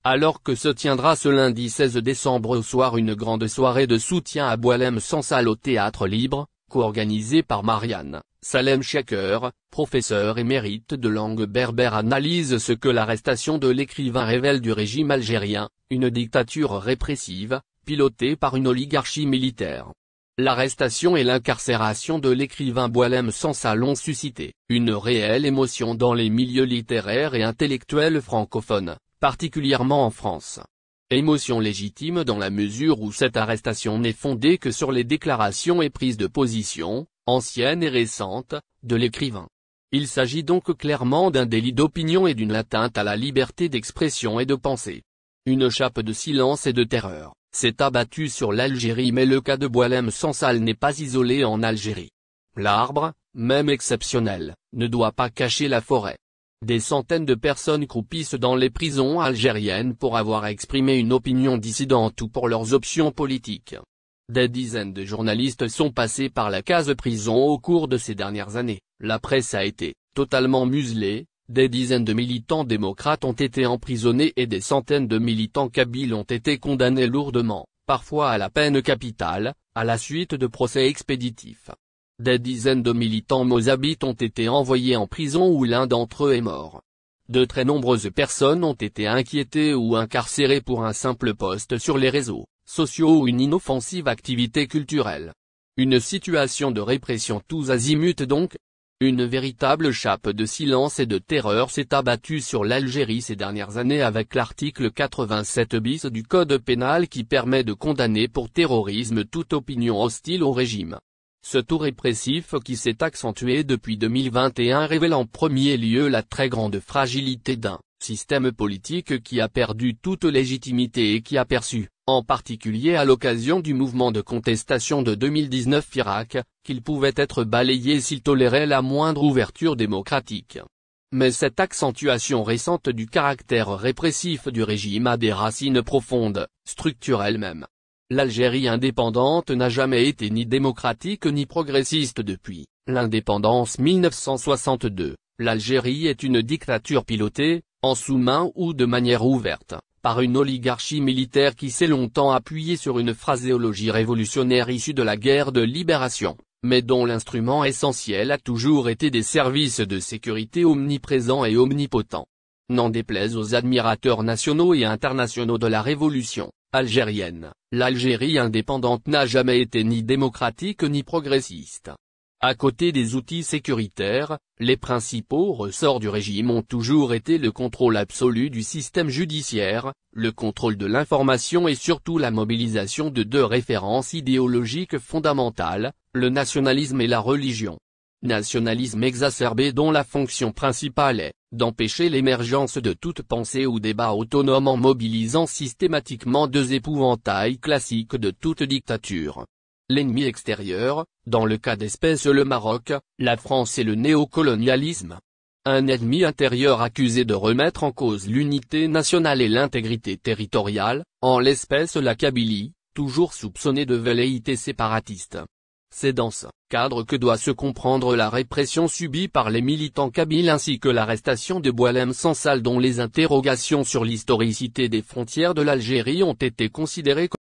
Alors que se tiendra ce lundi 16 décembre au soir une grande soirée de soutien à Boualem Sansal au Théâtre Libre, co-organisée par Marianne Salem Chaker, professeure émérite de langue berbère, analyse ce que l'arrestation de l'écrivain révèle du régime algérien, une dictature répressive, pilotée par une oligarchie militaire. L'arrestation et l'incarcération de l'écrivain Boualem Sansal ont suscité une réelle émotion dans les milieux littéraires et intellectuels francophones, particulièrement en France. Émotion légitime dans la mesure où cette arrestation n'est fondée que sur les déclarations et prises de position, anciennes et récentes, de l'écrivain. Il s'agit donc clairement d'un délit d'opinion et d'une atteinte à la liberté d'expression et de pensée. Une chape de silence et de terreur s'est abattue sur l'Algérie, mais le cas de Boualem Sansal n'est pas isolé en Algérie. L'arbre, même exceptionnel, ne doit pas cacher la forêt. Des centaines de personnes croupissent dans les prisons algériennes pour avoir exprimé une opinion dissidente ou pour leurs options politiques. Des dizaines de journalistes sont passés par la case prison au cours de ces dernières années, la presse a été totalement muselée, des dizaines de militants démocrates ont été emprisonnés et des centaines de militants kabyles ont été condamnés lourdement, parfois à la peine capitale, à la suite de procès expéditifs. Des dizaines de militants mozabites ont été envoyés en prison où l'un d'entre eux est mort. De très nombreuses personnes ont été inquiétées ou incarcérées pour un simple post sur les réseaux sociaux ou une inoffensive activité culturelle. Une situation de répression tous azimuts donc. Une véritable chape de silence et de terreur s'est abattue sur l'Algérie ces dernières années avec l'article 87 bis du Code pénal qui permet de condamner pour terrorisme toute opinion hostile au régime. Ce tout répressif qui s'est accentué depuis 2021 révèle en premier lieu la très grande fragilité d'un système politique qui a perdu toute légitimité et qui a perçu, en particulier à l'occasion du mouvement de contestation de 2019 Irak, qu'il pouvait être balayé s'il tolérait la moindre ouverture démocratique. Mais cette accentuation récente du caractère répressif du régime a des racines profondes, structurelles même. L'Algérie indépendante n'a jamais été ni démocratique ni progressiste depuis l'indépendance 1962. L'Algérie est une dictature pilotée, en sous-main ou de manière ouverte, par une oligarchie militaire qui s'est longtemps appuyée sur une phraséologie révolutionnaire issue de la guerre de libération, mais dont l'instrument essentiel a toujours été des services de sécurité omniprésents et omnipotents. N'en déplaise aux admirateurs nationaux et internationaux de la révolution algérienne, l'Algérie indépendante n'a jamais été ni démocratique ni progressiste. À côté des outils sécuritaires, les principaux ressorts du régime ont toujours été le contrôle absolu du système judiciaire, le contrôle de l'information et surtout la mobilisation de deux références idéologiques fondamentales, le nationalisme et la religion. Nationalisme exacerbé dont la fonction principale est d'empêcher l'émergence de toute pensée ou débat autonome en mobilisant systématiquement deux épouvantails classiques de toute dictature. L'ennemi extérieur, dans le cas d'espèce le Maroc, la France et le néocolonialisme. Un ennemi intérieur accusé de remettre en cause l'unité nationale et l'intégrité territoriale, en l'espèce la Kabylie, toujours soupçonnée de velléité séparatiste. C'est dans ce cadre que doit se comprendre la répression subie par les militants kabyles ainsi que l'arrestation de Boualem Sansal dont les interrogations sur l'historicité des frontières de l'Algérie ont été considérées comme